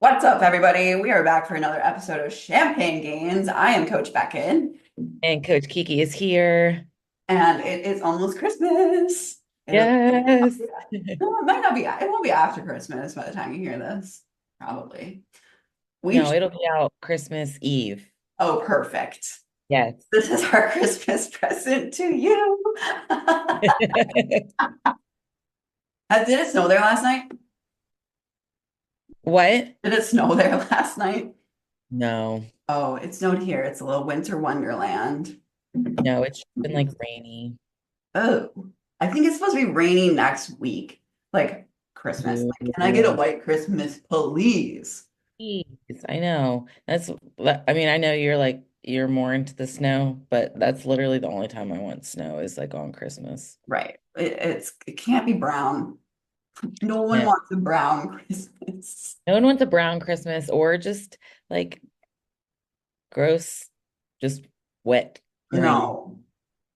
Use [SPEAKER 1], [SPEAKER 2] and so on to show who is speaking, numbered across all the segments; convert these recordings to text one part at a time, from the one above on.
[SPEAKER 1] What's up, everybody? We are back for another episode of Champagne Gains. I am Coach Beckyn,
[SPEAKER 2] And Coach Kiki is here.
[SPEAKER 1] and it is almost Christmas. It'll,
[SPEAKER 2] Yes.
[SPEAKER 1] no, it might not be, it won't be after Christmas by the time you hear this, probably. We,
[SPEAKER 2] No, it'll be out Christmas Eve.
[SPEAKER 1] oh, perfect.
[SPEAKER 2] Yes.
[SPEAKER 1] This is our Christmas present to you. Did it snow there last night?
[SPEAKER 2] What?
[SPEAKER 1] Did it snow there last night?
[SPEAKER 2] No,
[SPEAKER 1] Oh, it snowed here. It's a little winter wonderland.
[SPEAKER 2] no, it's been like rainy.
[SPEAKER 1] Oh, I think it's supposed to be raining next week, like Christmas. Like, can I get a
[SPEAKER 2] Ooh,
[SPEAKER 1] white Christmas, please?
[SPEAKER 2] geez, I know. I mean, I know you're more into the snow, but that's literally the only time I want snow is like on Christmas.
[SPEAKER 1] Right. It can't be brown. No one
[SPEAKER 2] No,
[SPEAKER 1] wants a brown Christmas.
[SPEAKER 2] no one wants a brown Christmas or just like gross, just wet rain.
[SPEAKER 1] No,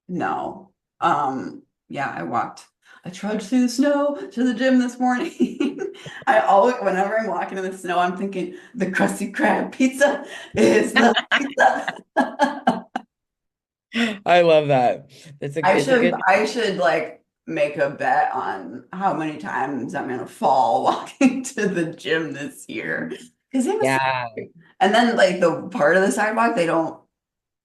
[SPEAKER 1] no. Yeah, I trudged through the snow to the gym this morning. I always, whenever I'm walking in the snow, I'm thinking the Krusty Krab pizza is the pizza.
[SPEAKER 2] I love that. It's a good.
[SPEAKER 1] I should like make a bet on how many times I'm gonna fall walking to the gym this year. Because it was,
[SPEAKER 2] Yeah.
[SPEAKER 1] and then like the part of the sidewalk, they don't,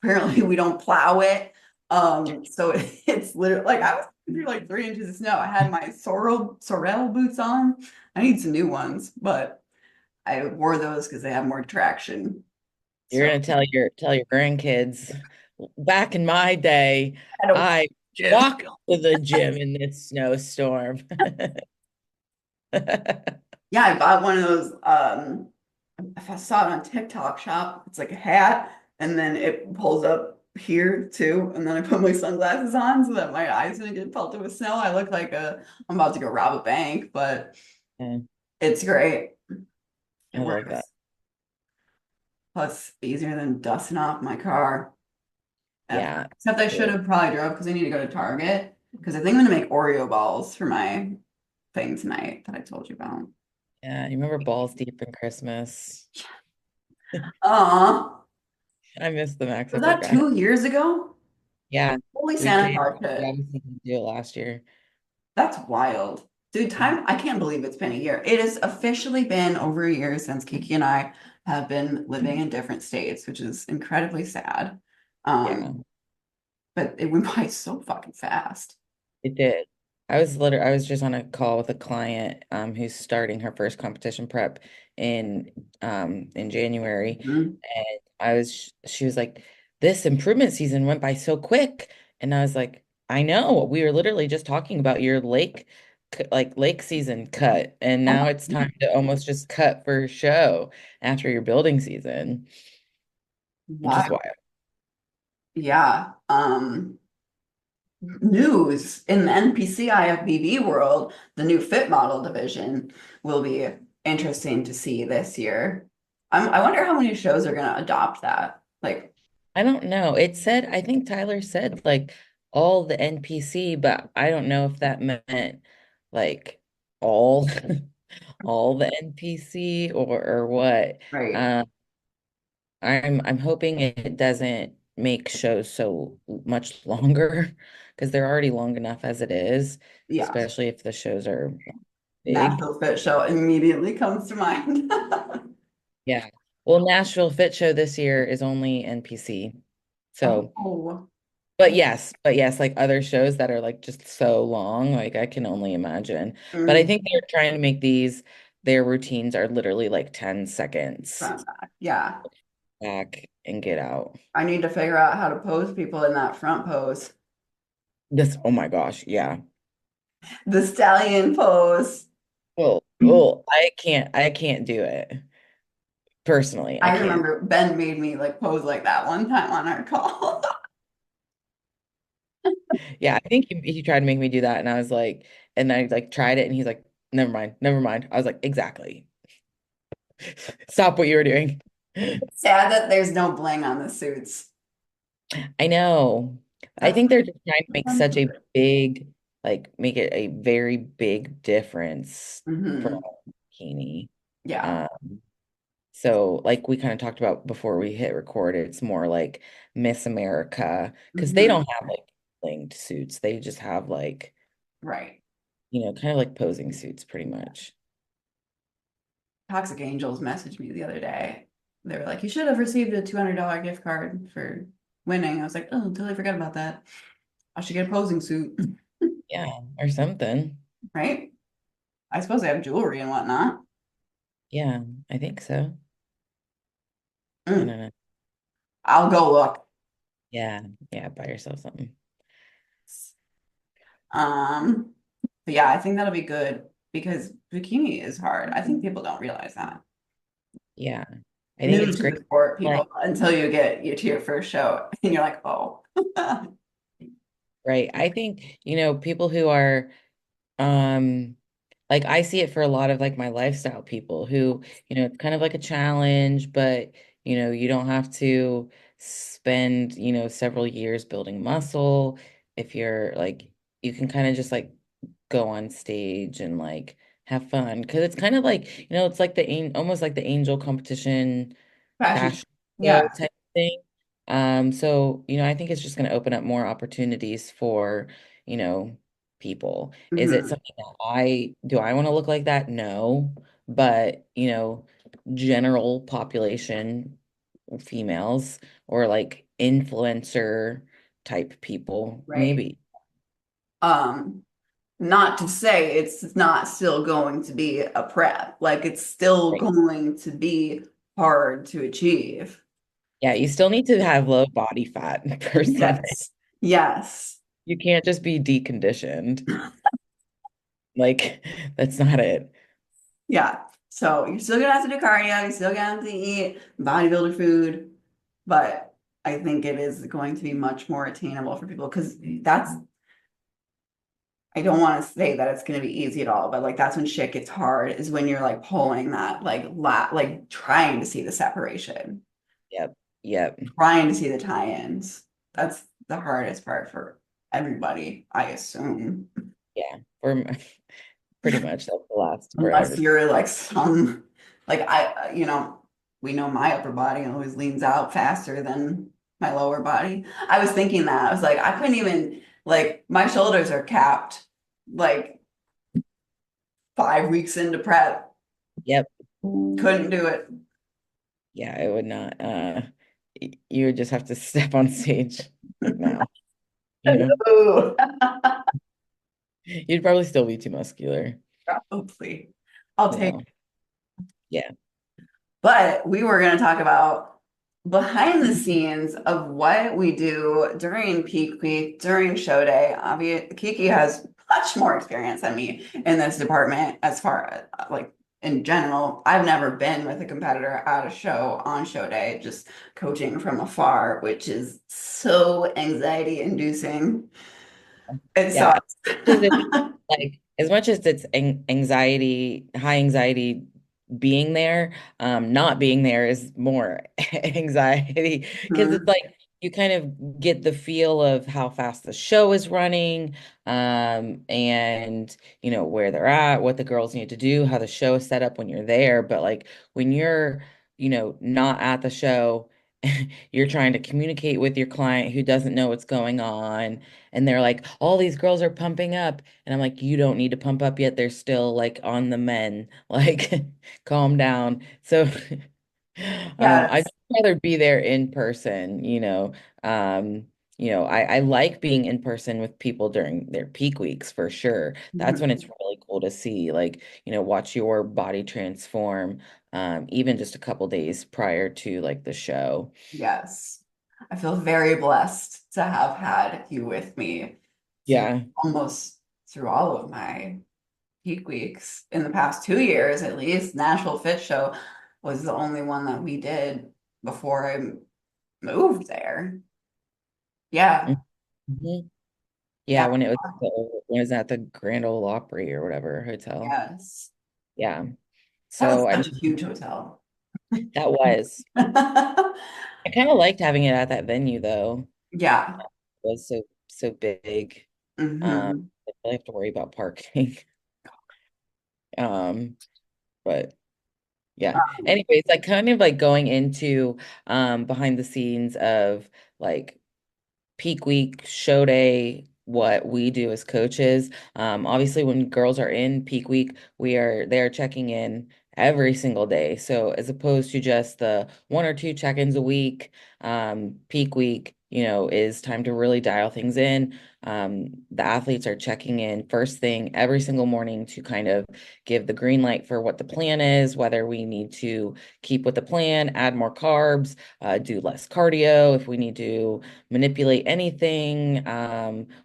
[SPEAKER 1] apparently we don't plow it. So it's literally like I was through like 3 inches of snow. I had my sorrel boots on. I need some new ones, but I wore those because they have more traction.
[SPEAKER 2] You're
[SPEAKER 1] So
[SPEAKER 2] gonna tell your grandkids. Back in my day,
[SPEAKER 1] I don't
[SPEAKER 2] I
[SPEAKER 1] gym.
[SPEAKER 2] walked to the gym in this snowstorm.
[SPEAKER 1] Yeah, I bought one of those. If I saw it on TikTok shop, it's like a hat, and then it pulls up here too. And then I put my sunglasses on so that my eyes didn't get pelted with snow. I look like I'm about to go rob a bank, but
[SPEAKER 2] Yeah,
[SPEAKER 1] it's great. It
[SPEAKER 2] I love that.
[SPEAKER 1] works. Plus, easier than dusting off my car.
[SPEAKER 2] Yeah.
[SPEAKER 1] Except I should
[SPEAKER 2] True.
[SPEAKER 1] have probably drove because I need to go to Target because I think I'm gonna make Oreo balls for my thing tonight that I told you about.
[SPEAKER 2] Yeah, you remember balls deep in Christmas?
[SPEAKER 1] Aw,
[SPEAKER 2] I miss them, Max. I
[SPEAKER 1] was that
[SPEAKER 2] forgot.
[SPEAKER 1] 2 years ago?
[SPEAKER 2] Yeah,
[SPEAKER 1] Holy
[SPEAKER 2] we
[SPEAKER 1] Santa
[SPEAKER 2] did.
[SPEAKER 1] Claus
[SPEAKER 2] We
[SPEAKER 1] kit.
[SPEAKER 2] obviously didn't do it last year.
[SPEAKER 1] That's wild. Dude, time, I can't believe it's been a year. It has officially been over a year since Kiki and I have been living in different states, which is incredibly sad.
[SPEAKER 2] Yeah.
[SPEAKER 1] Um, but it went by so fucking fast.
[SPEAKER 2] It did. I was just on a call with a client who's starting her first competition prep in January.
[SPEAKER 1] Mhm.
[SPEAKER 2] And she was like, this improvement season went by so quick. And I was like, I know. We were literally just talking about your lake season cut. And now
[SPEAKER 1] Oh,
[SPEAKER 2] it's time to almost just cut for show after your building season, which is
[SPEAKER 1] wow.
[SPEAKER 2] wild.
[SPEAKER 1] Yeah. News in the NPC IFBB world, the new fit model division will be interesting to see this year. I wonder how many shows are going to adopt that. Like,
[SPEAKER 2] I don't know. I think Tyler said like all the NPC, but I don't know if that meant like all all the NPC or what.
[SPEAKER 1] right.
[SPEAKER 2] Um, I'm hoping it doesn't make shows so much longer because they're already long enough as it is,
[SPEAKER 1] Yeah.
[SPEAKER 2] especially if the shows are big.
[SPEAKER 1] Nashville Fit Show immediately comes to mind.
[SPEAKER 2] Yeah. Well, Nashville Fit Show this year is only NPC. So
[SPEAKER 1] Oh.
[SPEAKER 2] but yes, like other shows that are like just so long, like I can only imagine. But I
[SPEAKER 1] Mm,
[SPEAKER 2] think they're trying to make their routines are literally like 10 seconds
[SPEAKER 1] front back. Yeah.
[SPEAKER 2] back and get out.
[SPEAKER 1] I need to figure out how to pose people in that front pose.
[SPEAKER 2] Oh my gosh, yeah.
[SPEAKER 1] The stallion pose.
[SPEAKER 2] Well, I can't do it. Personally, I
[SPEAKER 1] I
[SPEAKER 2] can't.
[SPEAKER 1] remember Ben made me like pose like that one time on our call.
[SPEAKER 2] Yeah, I think he tried to make me do that and I was like, and I like tried it and he's like, never mind, never mind. I was like, exactly. Stop what you were doing.
[SPEAKER 1] Sad that there's no bling on the suits.
[SPEAKER 2] I know. I
[SPEAKER 1] That's
[SPEAKER 2] think they're just trying to make such a
[SPEAKER 1] hmm
[SPEAKER 2] big, like, make it a very big difference for
[SPEAKER 1] Yeah.
[SPEAKER 2] bikini.
[SPEAKER 1] Yeah.
[SPEAKER 2] Um, So like we kind of talked about before we hit record, it's more like Miss America because they
[SPEAKER 1] Mhm.
[SPEAKER 2] don't have like linked suits. They just have like,
[SPEAKER 1] Right.
[SPEAKER 2] kind of like posing suits pretty much.
[SPEAKER 1] Toxic Angels messaged me the other day. They were like, you should have received a $200 gift card for winning. I was like, oh, totally forgot about that. I should get a posing suit,
[SPEAKER 2] Yeah, or something.
[SPEAKER 1] right? I suppose they have jewelry and whatnot.
[SPEAKER 2] Yeah, I think so. I
[SPEAKER 1] Mm,
[SPEAKER 2] don't know.
[SPEAKER 1] I'll go look.
[SPEAKER 2] Yeah, yeah, buy yourself something.
[SPEAKER 1] Um, but yeah, I think that'll be good because bikini is hard. I think people don't realize that.
[SPEAKER 2] Yeah. I think
[SPEAKER 1] New
[SPEAKER 2] it's
[SPEAKER 1] to
[SPEAKER 2] great.
[SPEAKER 1] the sport,
[SPEAKER 2] Like,
[SPEAKER 1] people, until you get you to your first show and you're like, oh.
[SPEAKER 2] right. I think, people who are like I see it for a lot of like my lifestyle people who, it's kind of like a challenge, but you don't have to spend, several years building muscle. If you're like, you can kind of just like go on stage and like have fun because it's kind of like, it's like almost like the angel competition
[SPEAKER 1] Fashion.
[SPEAKER 2] fashion show
[SPEAKER 1] Yeah.
[SPEAKER 2] type thing. So, I think it's just going to open up more opportunities for, you know, people. Is it
[SPEAKER 1] Hmm.
[SPEAKER 2] something that do I want to look like that? No. But, general population females or like influencer type people,
[SPEAKER 1] Right.
[SPEAKER 2] maybe.
[SPEAKER 1] Um, Not to say it's not still going to be a prep. Like it's still
[SPEAKER 2] Right.
[SPEAKER 1] going to be hard to achieve.
[SPEAKER 2] Yeah, you still need to have low body fat personally.
[SPEAKER 1] Yes. Yes.
[SPEAKER 2] You can't just be deconditioned. Like, that's not it.
[SPEAKER 1] Yeah. So you're still gonna have to do cardio, you're still gonna have to eat bodybuilder food, but I think it is going to be much more attainable for people because that's I don't want to say that it's going to be easy at all, but like that's when shit gets hard is when you're like pulling that like trying to see the separation,
[SPEAKER 2] Yep. Yep.
[SPEAKER 1] trying to see the tie-ins. That's the hardest part for everybody, I assume.
[SPEAKER 2] Yeah. For pretty much that's the last for
[SPEAKER 1] Unless
[SPEAKER 2] every.
[SPEAKER 1] you're like some like we know my upper body always leans out faster than my lower body. I was thinking that. I was like, I couldn't even like my shoulders are capped like 5 weeks into prep.
[SPEAKER 2] Yep.
[SPEAKER 1] Couldn't do it.
[SPEAKER 2] Yeah, it would not you would just have to step on stage like now, you know.
[SPEAKER 1] Ooh,
[SPEAKER 2] You'd probably still be too muscular,
[SPEAKER 1] probably. I'll
[SPEAKER 2] you
[SPEAKER 1] take
[SPEAKER 2] know.
[SPEAKER 1] it.
[SPEAKER 2] Yeah.
[SPEAKER 1] But we were going to talk about behind the scenes of what we do during peak week, during show day. Obviously, Kiki has much more experience than me in this department as far as like in general. I've never been with a competitor at a show on show day, just coaching from afar, which is so anxiety inducing. It
[SPEAKER 2] Yeah.
[SPEAKER 1] sucks.
[SPEAKER 2] As much as it's anxiety, high anxiety being there, not being there is more anxiety because it's
[SPEAKER 1] Mhm.
[SPEAKER 2] like you kind of get the feel of how fast the show is running, and where they're at, what the girls need to do, how the show is set up when you're there. But like when you're, not at the show, you're trying to communicate with your client who doesn't know what's going on, and they're like, all these girls are pumping up. And I'm like, you don't need to pump up yet. They're still like on the men. Like, calm down. So, I'd
[SPEAKER 1] Yes.
[SPEAKER 2] rather be there in person, I like being in person with people during their peak weeks for sure. That's when it's
[SPEAKER 1] Mhm.
[SPEAKER 2] really cool to see, like, watch your body transform, even just a couple days prior to like the show.
[SPEAKER 1] Yes. I feel very blessed to have had you with me through
[SPEAKER 2] Yeah.
[SPEAKER 1] almost through all of my peak weeks in the past 2 years, at least. Nashville Fit Show was the only one that we did before I moved there. Yeah.
[SPEAKER 2] Mhm. Yeah,
[SPEAKER 1] Yeah.
[SPEAKER 2] when it was at the Grand Ole Opry or whatever hotel.
[SPEAKER 1] Yes.
[SPEAKER 2] Yeah.
[SPEAKER 1] That was
[SPEAKER 2] So I
[SPEAKER 1] such a
[SPEAKER 2] mean,
[SPEAKER 1] huge hotel.
[SPEAKER 2] that was. I kind of liked having it at that venue though.
[SPEAKER 1] Yeah.
[SPEAKER 2] It was so big.
[SPEAKER 1] Hmm.
[SPEAKER 2] I really have to worry about parking. Um, but Yeah. Anyways, like kind of like going into behind the scenes of like peak week, show day, what we do as coaches. Obviously, when girls are in peak week, they are checking in every single day. So as opposed to just the one or two check-ins a week, peak week, is time to really dial things in. The athletes are checking in first thing every single morning to kind of give the green light for what the plan is, whether we need to keep with the plan, add more carbs, do less cardio, if we need to manipulate anything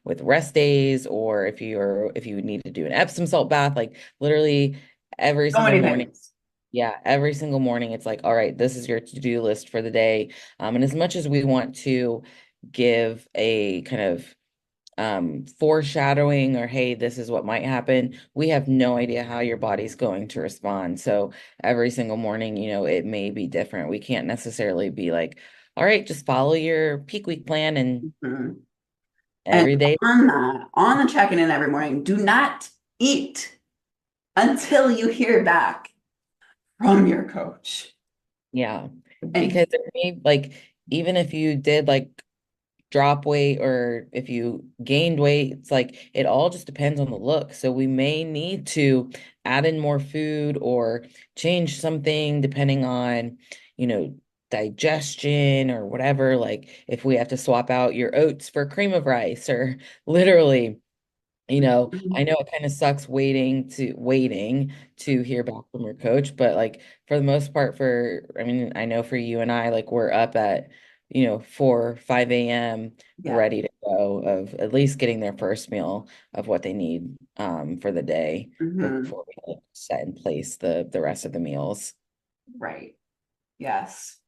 [SPEAKER 2] with rest days, or if you need to do an Epsom salt bath, like literally every
[SPEAKER 1] So
[SPEAKER 2] single
[SPEAKER 1] many
[SPEAKER 2] morning.
[SPEAKER 1] things.
[SPEAKER 2] Yeah, every single morning it's like, all right, this is your to-do list for the day. And as much as we want to give a kind of foreshadowing or hey, this is what might happen, we have no idea how your body's going to respond. So every single morning, it may be different. We can't necessarily be like, all right, just follow your peak week plan and
[SPEAKER 1] Mhm. And
[SPEAKER 2] every day.
[SPEAKER 1] on that, on the checking in every morning, do not eat until you hear back from your coach.
[SPEAKER 2] Yeah.
[SPEAKER 1] And
[SPEAKER 2] Because it may like even if you did like drop weight or if you gained weight, it's like it all just depends on the look. So we may need to add in more food or change something depending on, you know, digestion or whatever. Like if we have to swap out your oats for cream of rice or literally. I know it kind of sucks waiting to hear back from your coach, but like for the most part I mean, I know for you and I, like we're up at, 4, 5 a.m.
[SPEAKER 1] yeah.
[SPEAKER 2] ready to go of at least getting their first meal of what they need for the day
[SPEAKER 1] Mhm.
[SPEAKER 2] before we like, set in place the rest of the meals.
[SPEAKER 1] Right. Yes.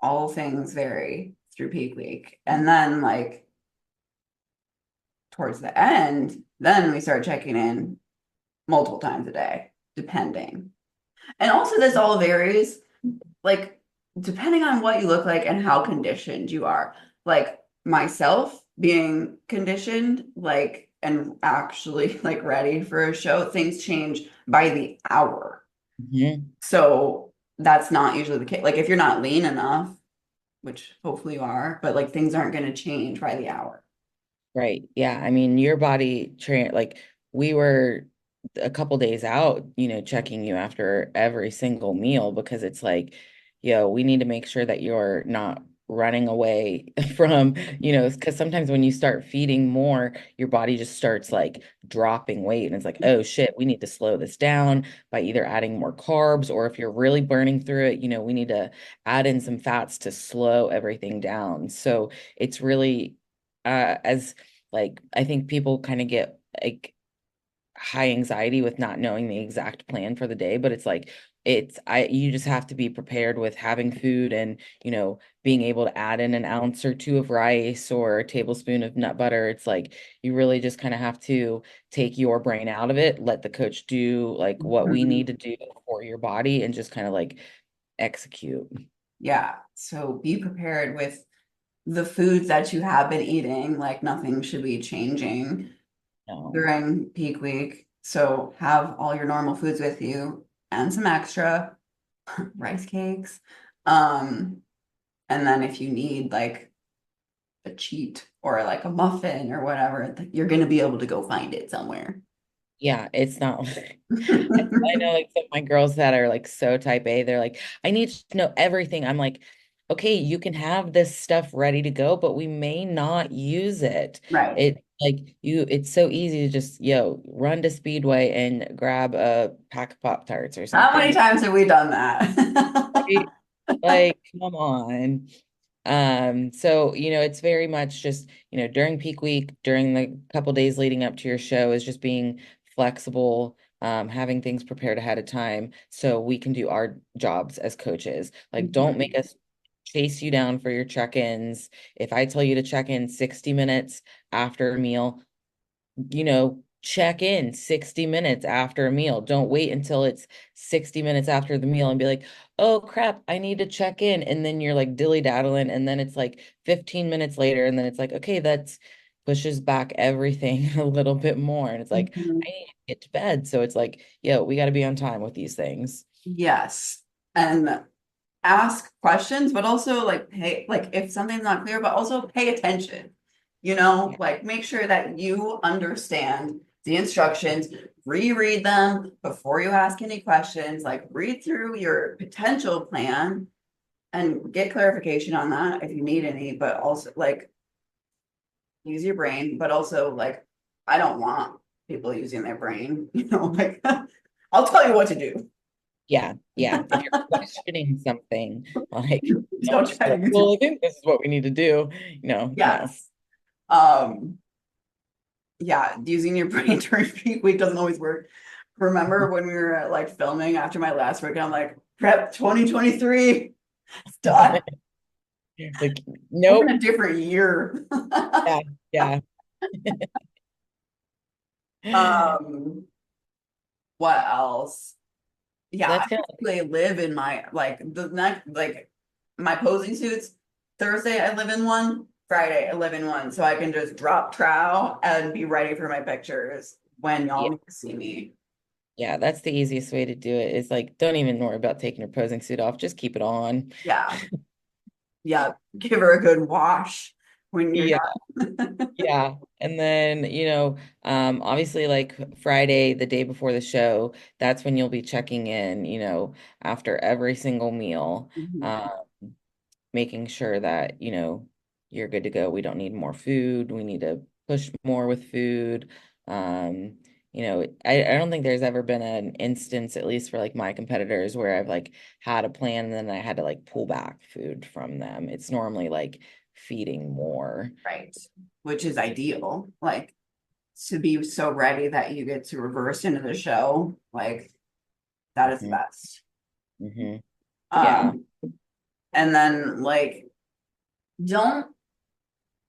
[SPEAKER 1] All things vary through peak week. And then like towards the end, then we start checking in multiple times a day, depending. And also this all varies, like depending on what you look like and how conditioned you are. Like myself being conditioned, like and actually like ready for a show, things change by the hour.
[SPEAKER 2] Mhm.
[SPEAKER 1] So that's not usually the case. Like if you're not lean enough, which hopefully you are, but like things aren't going to change by the hour.
[SPEAKER 2] Right. Yeah. I mean, your body train like we were a couple days out, checking you after every single meal because it's like, we need to make sure that you're not running away from, because sometimes when you start feeding more, your body just starts like dropping weight and it's like, oh shit, we need to slow this down by either adding more carbs or if you're really burning through it, we need to add in some fats to slow everything down. So it's really as like I think people kind of get like high anxiety with not knowing the exact plan for the day, but it's like you just have to be prepared with having food and being able to add in an ounce or two of rice or a tablespoon of nut butter. It's like you really just kind of have to take your brain out of it, let the coach do like what we
[SPEAKER 1] Mhm.
[SPEAKER 2] need to do for your body and just kind of like execute.
[SPEAKER 1] Yeah. So be prepared with the foods that you have been eating, like nothing should be changing
[SPEAKER 2] No.
[SPEAKER 1] during peak week. So have all your normal foods with you and some extra rice cakes. Um, and then if you need like a cheat or like a muffin or whatever, you're going to be able to go find it somewhere.
[SPEAKER 2] Yeah, it's not. I know like some of my girls that are like so type A, they're like, I need to know everything. I'm like, okay, you can have this stuff ready to go, but we may not use it.
[SPEAKER 1] Right.
[SPEAKER 2] It's so easy to just, run to Speedway and grab a pack of Pop-Tarts or
[SPEAKER 1] How many
[SPEAKER 2] something.
[SPEAKER 1] times have we done that?
[SPEAKER 2] Right? Like, come on. So, it's very much just, during peak week, during the couple days leading up to your show is just being flexible, having things prepared ahead of time so we can do our jobs as coaches. Like, don't make
[SPEAKER 1] Mhm.
[SPEAKER 2] us chase you down for your check-ins. If I tell you to check in 60 minutes after a meal, check in 60 minutes after a meal. Don't wait until it's 60 minutes after the meal and be like, oh crap, I need to check in. And then you're like dilly-daddling. And then it's like 15 minutes later. And then it's like, okay, that's pushes back everything a little bit more. And it's like,
[SPEAKER 1] Mhm.
[SPEAKER 2] I need to get to bed. So it's like, we got to be on time with these things.
[SPEAKER 1] Yes. and ask questions, but also like pay, like if something's not clear, but also pay attention.
[SPEAKER 2] Yeah.
[SPEAKER 1] Like make sure that you understand the instructions, reread them before you ask any questions, like read through your potential plan and get clarification on that if you need any, but also like use your brain, but also like I don't want people using their brain, like I'll tell you what to do.
[SPEAKER 2] Yeah, yeah. If you're questioning something, like, don't
[SPEAKER 1] Don't
[SPEAKER 2] just
[SPEAKER 1] try
[SPEAKER 2] be
[SPEAKER 1] to
[SPEAKER 2] like,
[SPEAKER 1] use your
[SPEAKER 2] well, I think this is what we need to do. No.
[SPEAKER 1] yes. Um, yeah, using your brain to repeat week doesn't always work. Remember when we were like filming after my last week, I'm like, prep 2023, it's done.
[SPEAKER 2] Like,
[SPEAKER 1] We're in
[SPEAKER 2] nope.
[SPEAKER 1] a different year.
[SPEAKER 2] Yeah, yeah.
[SPEAKER 1] Um, what else?
[SPEAKER 2] So
[SPEAKER 1] Yeah, I
[SPEAKER 2] that's kind of,
[SPEAKER 1] basically live in my like the next like my posing suits. Thursday I live in one, Friday I live in one, so I can just drop trow and be ready for my pictures when y'all
[SPEAKER 2] yeah,
[SPEAKER 1] need to see me.
[SPEAKER 2] yeah, that's the easiest way to do it is like, don't even worry about taking your posing suit off. Just keep it on.
[SPEAKER 1] Yeah, yeah, give her a good wash when you're
[SPEAKER 2] Yeah,
[SPEAKER 1] done.
[SPEAKER 2] yeah. And then, obviously like Friday, the day before the show, that's when you'll be checking in, after every single meal.
[SPEAKER 1] Mhm.
[SPEAKER 2] Um, making sure that, you're good to go. We don't need more food. We need to push more with food. Um, I don't think there's ever been an instance, at least for like my competitors, where I've like had a plan and then I had to like pull back food from them. It's normally like feeding more.
[SPEAKER 1] Right, which is ideal. Like to be so ready that you get to reverse into the show, like that is the
[SPEAKER 2] Hmm.
[SPEAKER 1] best.
[SPEAKER 2] Hmm. Yeah.
[SPEAKER 1] Um, and then like don't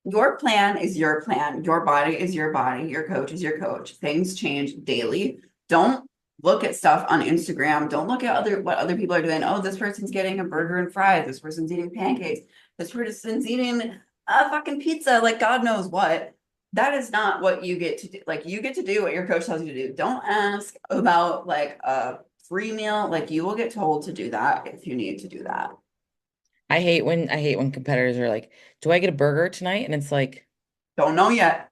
[SPEAKER 1] your plan is your plan. Your body is your body. Your coach is your coach. Things change daily. Don't look at stuff on Instagram. Don't look at what other people are doing. Oh, this person's getting a burger and fries. This person's eating pancakes. This person's eating a fucking pizza, like God knows what. That is not what you get to do. Like you get to do what your coach tells you to do. Don't ask about like a free meal. Like you will get told to do that if you need to do that.
[SPEAKER 2] I hate when competitors are like, "Do I get a burger tonight?" And it's like,
[SPEAKER 1] Don't know yet.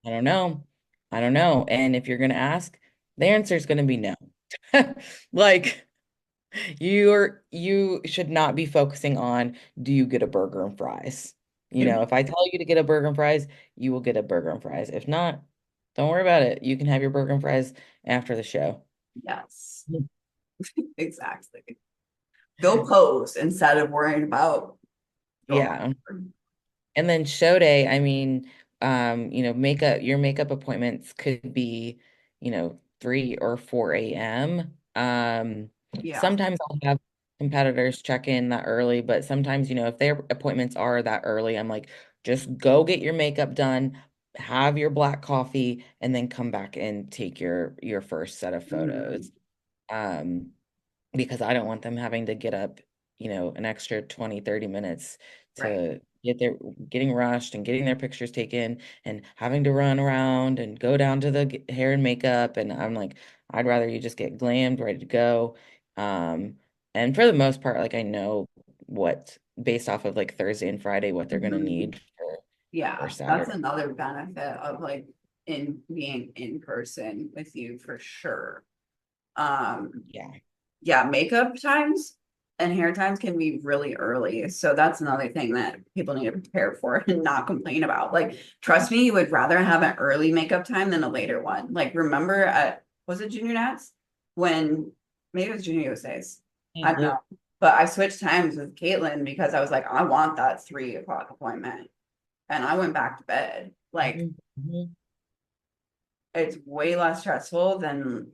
[SPEAKER 2] I don't know. I don't know. And if you're gonna ask, the answer is gonna be no. Like you should not be focusing on, do you get a burger and fries? If I tell you to get a burger and fries, you will get a burger and fries. If not, don't worry about it. You can have your burger and fries after the show.
[SPEAKER 1] Yes, exactly. Go pose instead of worrying about your
[SPEAKER 2] Yeah. And then show day, I mean, your makeup appointments could be, 3 or 4 a.m.
[SPEAKER 1] yeah.
[SPEAKER 2] Sometimes I'll have competitors check in that early, but sometimes, if their appointments are that early, I'm like, just go get your makeup done, have your black coffee, and then come back and take your first set of
[SPEAKER 1] Mhm.
[SPEAKER 2] photos. Um, because I don't want them having to get up, an extra 20, 30 minutes
[SPEAKER 1] Right.
[SPEAKER 2] to getting rushed and getting their pictures taken and having to run around and go down to the hair and makeup. And I'm like, I'd rather you just get glammed, ready to go. Um, and for the most part, like I know what, based off of like Thursday and Friday, what they're gonna
[SPEAKER 1] Mhm.
[SPEAKER 2] need for
[SPEAKER 1] Yeah, that's
[SPEAKER 2] Saturday.
[SPEAKER 1] another benefit of like in being in person with you for sure. Um,
[SPEAKER 2] Yeah.
[SPEAKER 1] yeah, makeup times and hair times can be really early. So that's another thing that people need to prepare for and not complain about. Like, trust me, you would rather have an early makeup time than a later one. Like, remember at, was it Junior Nats? When maybe it was Junior USA's. I don't know. But I switched times with Caitlin because I was like, I want that 3 o'clock appointment. And I went back to bed. Like,
[SPEAKER 2] Mhm. Mhm.
[SPEAKER 1] it's way less stressful than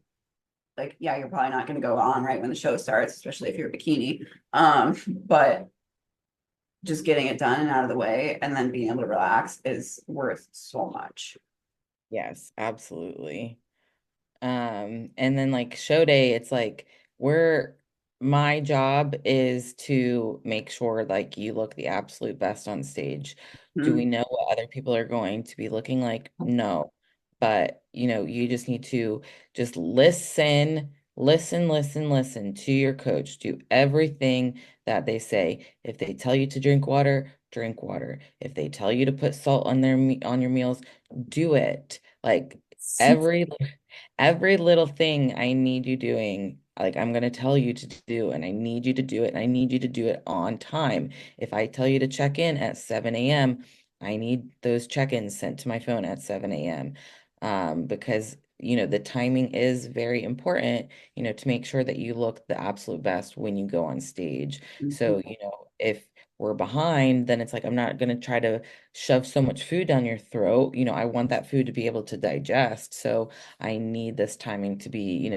[SPEAKER 1] like, yeah, you're probably not going to go on right when the show starts, especially if you're a bikini. But just getting it done and out of the way and then being able to relax is worth so much.
[SPEAKER 2] Yes, absolutely. And then like show day, it's like we're my job is to make sure like you look the absolute best on stage. Do we
[SPEAKER 1] Mhm.
[SPEAKER 2] know what other people are going to be looking like? No. But you just need to just listen, listen to your coach. Do everything that they say. If they tell you to drink water, drink water. If they tell you to put salt on on your meals, do it. Like every every little thing I need you doing, like I'm gonna tell you to do, and I need you to do it, and I need you to do it on time. If I tell you to check in at 7 a.m., I need those check-ins sent to my phone at 7 a.m. Because the timing is very important, to make sure that you look the absolute best when you go on stage. So, if we're behind, then it's like I'm not going to try to shove so much food down your throat. I want that food to be able to digest. So I need this timing to be,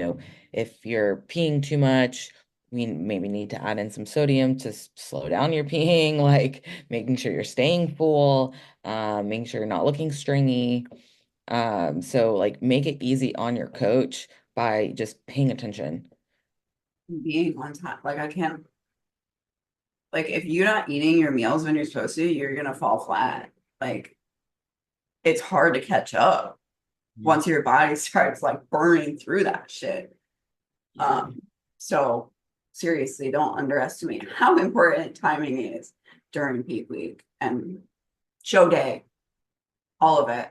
[SPEAKER 2] if you're peeing too much, we maybe need to add in some sodium to slow down your peeing, like making sure you're staying full, making sure you're not looking stringy. So like make it easy on your coach by just paying attention.
[SPEAKER 1] Being on time. Like I can't, like if you're not eating your meals when you're supposed to, you're gonna fall flat. Like it's hard to catch up
[SPEAKER 2] Yeah.
[SPEAKER 1] once your body starts like burning through that shit. So seriously, don't underestimate how important timing is during peak week and show day, all of it.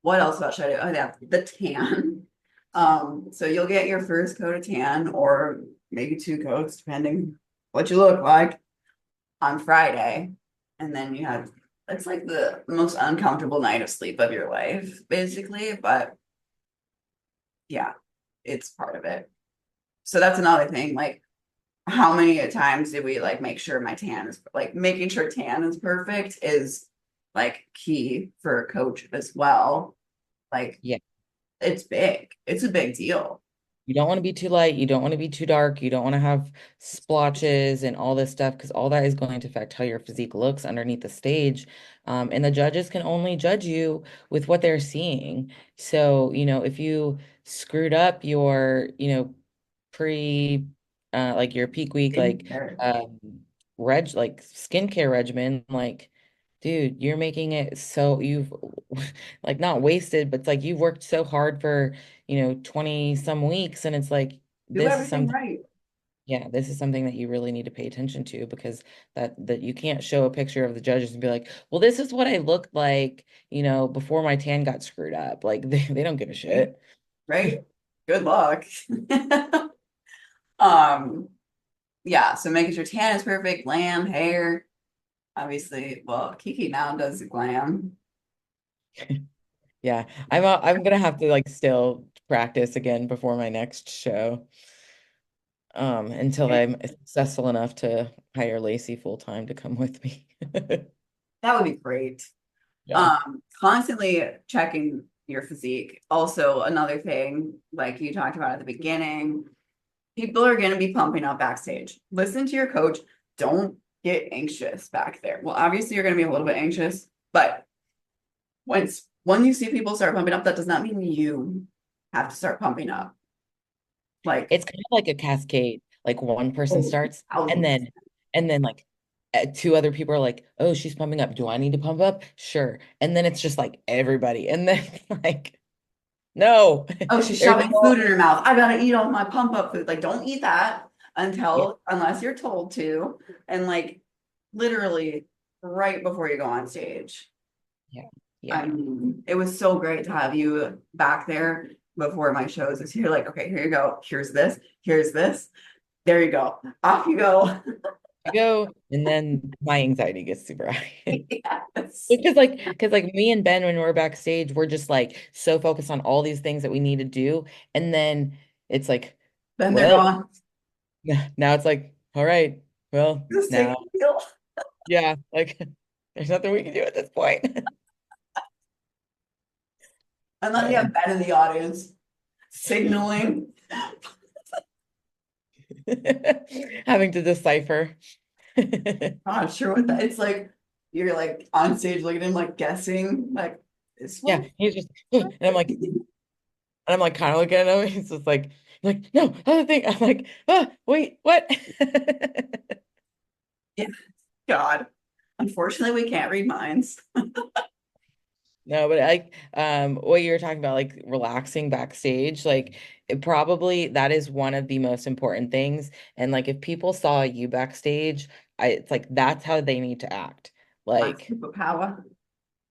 [SPEAKER 1] What else about show day? Oh yeah, the tan. So you'll get your first coat of tan or maybe two coats, depending what you look like on Friday. And then you have it's like the most uncomfortable night of sleep of your life, basically. But yeah, it's part of it. So that's another thing. Like, how many times did we like make sure my tan is like making sure tan is perfect is like key for a coach as well. Like,
[SPEAKER 2] Yeah.
[SPEAKER 1] it's big. It's a big deal.
[SPEAKER 2] You don't want to be too light. You don't want to be too dark. You don't want to have splotches and all this stuff because all that is going to affect how your physique looks underneath the stage. And the judges can only judge you with what they're seeing. So, if you screwed up your, pre, like your peak week, like,
[SPEAKER 1] Skincare.
[SPEAKER 2] like skincare regimen, like, dude, you're making it so you've like not wasted, but it's like you've worked so hard for 20 some weeks, and it's like
[SPEAKER 1] Do
[SPEAKER 2] this is
[SPEAKER 1] everything
[SPEAKER 2] something,
[SPEAKER 1] right.
[SPEAKER 2] yeah, this is something that you really need to pay attention to because that you can't show a picture of the judges and be like, well, this is what I looked like, before my tan got screwed up. Like they don't give a
[SPEAKER 1] Right?
[SPEAKER 2] shit.
[SPEAKER 1] Right? Good luck. um, yeah, so making sure tan is perfect, glam, hair. Obviously, well, Kiki now does glam.
[SPEAKER 2] Yeah, I'm gonna have to like still practice again before my next show. Until I'm successful enough to hire Lacey full time to come with me.
[SPEAKER 1] That would be great.
[SPEAKER 2] Yeah.
[SPEAKER 1] Constantly checking your physique. Also, another thing, like you talked about at the beginning, people are going to be pumping up backstage. Listen to your coach. Don't get anxious back there. Well, obviously, you're going to be a little bit anxious, but when you see people start pumping up, that does not mean you have to start pumping up. Like,
[SPEAKER 2] It's kind of like a cascade. Like one person
[SPEAKER 1] oh,
[SPEAKER 2] starts and
[SPEAKER 1] 1000%.
[SPEAKER 2] then like two other people are like, "Oh, she's pumping up. Do I need to pump up?" Sure. And then it's just like everybody. And then like, no.
[SPEAKER 1] Oh, she's
[SPEAKER 2] Everybody
[SPEAKER 1] shoving food in her mouth. I gotta eat all my pump up food. Like, don't eat that
[SPEAKER 2] Yeah.
[SPEAKER 1] unless you're told to. And like literally right before you go on stage.
[SPEAKER 2] Yeah.
[SPEAKER 1] I
[SPEAKER 2] Yeah.
[SPEAKER 1] mean, it was so great to have you back there before my shows. It's you're like, okay, here you go. Here's this. Here's this. There you go. Off you go.
[SPEAKER 2] I go and then my anxiety gets super high.
[SPEAKER 1] Yes.
[SPEAKER 2] Because like me and Ben, when we're backstage, we're just like so focused on all these things that we need to do. And then it's like,
[SPEAKER 1] Then they're
[SPEAKER 2] well,
[SPEAKER 1] gone.
[SPEAKER 2] now it's like, all right, well,
[SPEAKER 1] Just take
[SPEAKER 2] now,
[SPEAKER 1] a deal.
[SPEAKER 2] yeah, like there's nothing we can do at this point.
[SPEAKER 1] And then you
[SPEAKER 2] So
[SPEAKER 1] have Ben in the audience signaling.
[SPEAKER 2] having to decipher.
[SPEAKER 1] I'm not sure what that it's like. You're like on stage looking at him like guessing, like this
[SPEAKER 2] Yeah,
[SPEAKER 1] one.
[SPEAKER 2] he's just, and I'm like kind of looking at him. He's just like, no, other thing. I'm like, oh, wait, what?
[SPEAKER 1] Yeah, God. Unfortunately, we can't read minds.
[SPEAKER 2] No, but like what you were talking about, like relaxing backstage, like it probably that is one of the most important things. And like if people saw you backstage, it's like that's how they need to act.
[SPEAKER 1] My
[SPEAKER 2] Like
[SPEAKER 1] superpower.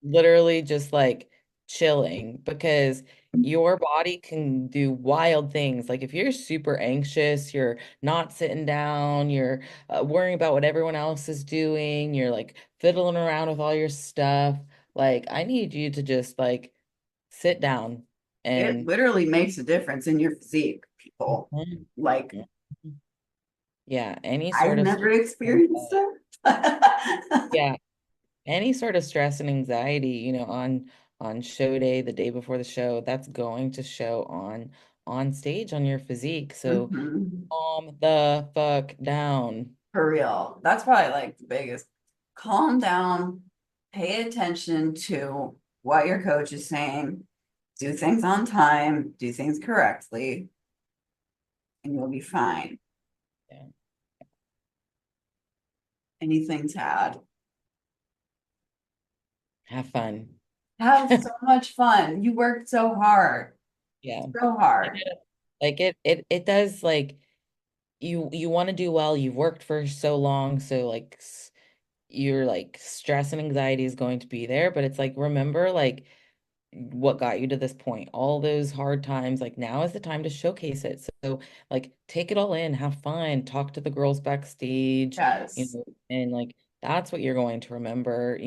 [SPEAKER 2] literally just like chilling because your body can do wild things. Like if you're super anxious, you're not sitting down, you're worrying about what everyone else is doing, you're like fiddling around with all your stuff. Like I need you to just like sit down
[SPEAKER 1] It
[SPEAKER 2] and
[SPEAKER 1] literally makes a difference in your physique, people.
[SPEAKER 2] Mhm.
[SPEAKER 1] Like,
[SPEAKER 2] Mhm. Yeah, any
[SPEAKER 1] I've
[SPEAKER 2] sort of
[SPEAKER 1] never experienced it.
[SPEAKER 2] yeah, any sort of stress and anxiety, on show day, the day before the show, that's going to show on stage on your physique. So
[SPEAKER 1] Mhm.
[SPEAKER 2] calm the fuck down.
[SPEAKER 1] For real. That's probably like the biggest. Calm down, pay attention to what your coach is saying, do things on time, do things correctly, and you'll be fine.
[SPEAKER 2] Yeah.
[SPEAKER 1] Anything to add?
[SPEAKER 2] Have fun.
[SPEAKER 1] Have so much fun. You worked so hard,
[SPEAKER 2] Yeah.
[SPEAKER 1] so hard.
[SPEAKER 2] Like it does like you want to do well. You've worked for so long, so like you're like stress and anxiety is going to be there, but it's like remember like what got you to this point, all those hard times, like now is the time to showcase it. So like take it all in, have fun, talk to the girls backstage,
[SPEAKER 1] Yes.
[SPEAKER 2] and like that's what you're going to remember,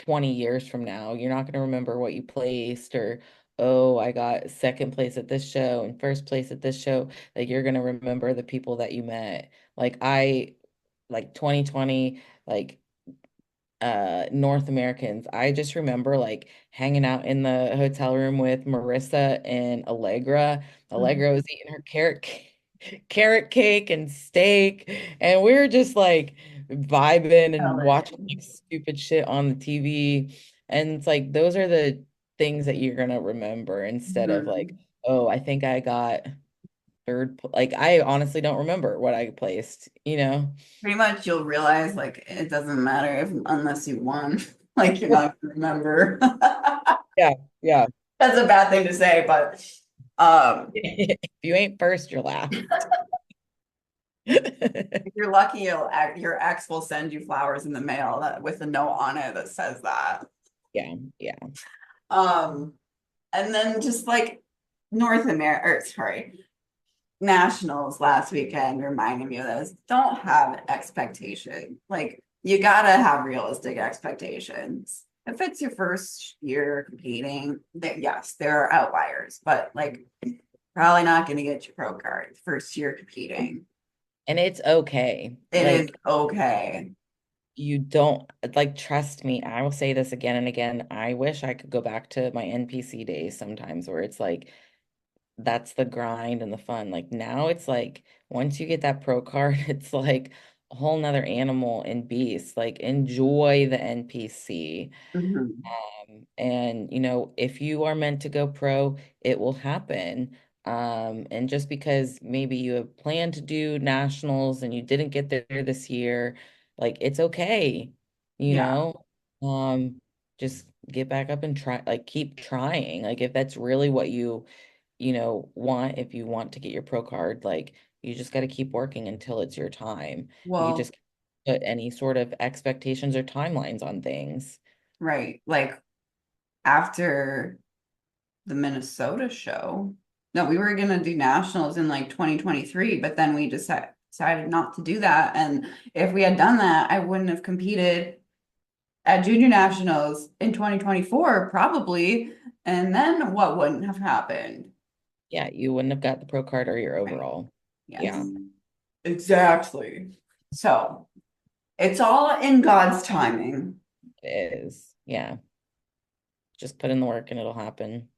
[SPEAKER 2] 20 years from now. You're not going to remember what you placed or, oh, I got second place at this show and first place at this show. Like you're going to remember the people that you met. Like 2020, like North Americans. I just remember like hanging out in the hotel room with Marissa and Allegra.
[SPEAKER 1] Mhm.
[SPEAKER 2] Allegra was eating her carrot cake and steak, and we were just like vibing and watching like stupid shit on the TV. And it's like those are the things that you're gonna remember instead of like,
[SPEAKER 1] Mhm.
[SPEAKER 2] oh, I think I got like I honestly don't remember what I placed.
[SPEAKER 1] Pretty much you'll realize like it doesn't matter if unless you won. Like you're not gonna remember.
[SPEAKER 2] Yeah, yeah.
[SPEAKER 1] That's a bad thing to say, but um
[SPEAKER 2] If you ain't first, you're last.
[SPEAKER 1] if you're lucky, your ex will send you flowers in the mail with a note on it that says that.
[SPEAKER 2] Yeah, yeah.
[SPEAKER 1] Um, and then just like North America, or sorry, nationals last weekend reminded me of this. Don't have expectation. Like you gotta have realistic expectations. If it's your first year competing, then yes, there are outliers, but like probably not gonna get your pro card first year competing.
[SPEAKER 2] And it's okay.
[SPEAKER 1] It is
[SPEAKER 2] Like
[SPEAKER 1] okay.
[SPEAKER 2] you don't like trust me. I will say this again and again. I wish I could go back to my NPC days sometimes where it's like that's the grind and the fun. Like now it's like once you get that pro card, it's like a whole nother animal and beast. Like enjoy the NPC.
[SPEAKER 1] Mhm.
[SPEAKER 2] And if you are meant to go pro, it will happen. And just because maybe you have planned to do nationals and you didn't get there this year, like it's okay, you
[SPEAKER 1] Yeah.
[SPEAKER 2] know? Um, just get back up and try, like keep trying. Like if that's really what want, if you want to get your pro card, like you just got to keep working until it's your time. You
[SPEAKER 1] Well,
[SPEAKER 2] just can't put any sort of expectations or timelines on things.
[SPEAKER 1] right. Like after the Minnesota show. No, we were gonna do nationals in like 2023, but then we decided not to do that. And if we had done that, I wouldn't have competed at junior nationals in 2024, probably. And then what wouldn't have happened?
[SPEAKER 2] Yeah, you wouldn't have got the pro card or your
[SPEAKER 1] Right.
[SPEAKER 2] overall.
[SPEAKER 1] Yes.
[SPEAKER 2] Yeah,
[SPEAKER 1] Exactly. So it's all in God's timing.
[SPEAKER 2] it is. Yeah, just put in the work and it'll happen.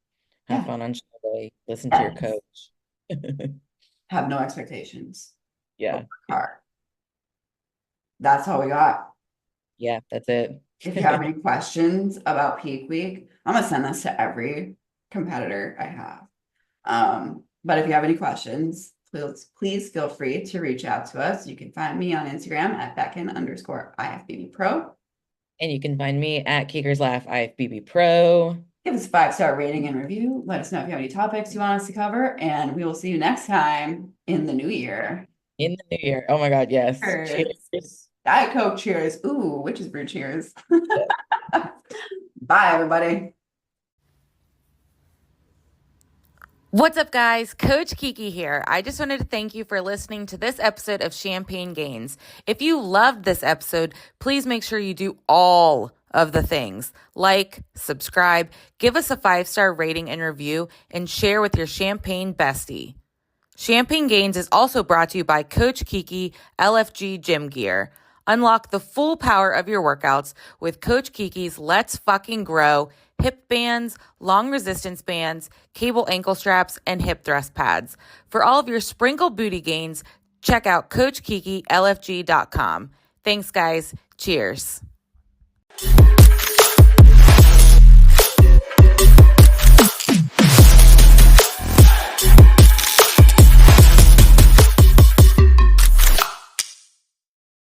[SPEAKER 2] Have
[SPEAKER 1] Yeah.
[SPEAKER 2] fun on show day. Listen to your
[SPEAKER 1] Yes.
[SPEAKER 2] coach.
[SPEAKER 1] Have no expectations. But
[SPEAKER 2] Yeah,
[SPEAKER 1] work hard. That's all we got.
[SPEAKER 2] yeah, that's it.
[SPEAKER 1] If you have any questions about Peak Week, I'm gonna send this to every competitor I have. But if you have any questions, please feel free to reach out to us. You can find me on Instagram at Beckyn _IFBB Pro.
[SPEAKER 2] And you can find me at Kickers Laugh IFBB Pro.
[SPEAKER 1] Give us a 5-star rating and review. Let us know if you have any topics you want us to cover, and we will see you next time in the new year.
[SPEAKER 2] In the new year. Oh my God, yes.
[SPEAKER 1] Cheers.
[SPEAKER 2] Cheers.
[SPEAKER 1] Diet Coke cheers. Ooh, witch's brew cheers. Bye, everybody.
[SPEAKER 3] What's up, guys? Coach Kiki here. I just wanted to thank you for listening to this episode of Champagne Gains. If you loved this episode, please make sure you do all of the things like, subscribe, give us a 5-star rating and review, and share with your champagne bestie. Champagne Gains is also brought to you by Coach Kiki LFG Gym Gear. Unlock the full power of your workouts with Coach Kiki's Let's Fucking Grow hip bands, long resistance bands, cable ankle straps, and hip thrust pads. For all of your sprinkle booty gains, check out CoachKikiLFG.com. Thanks, guys. Cheers.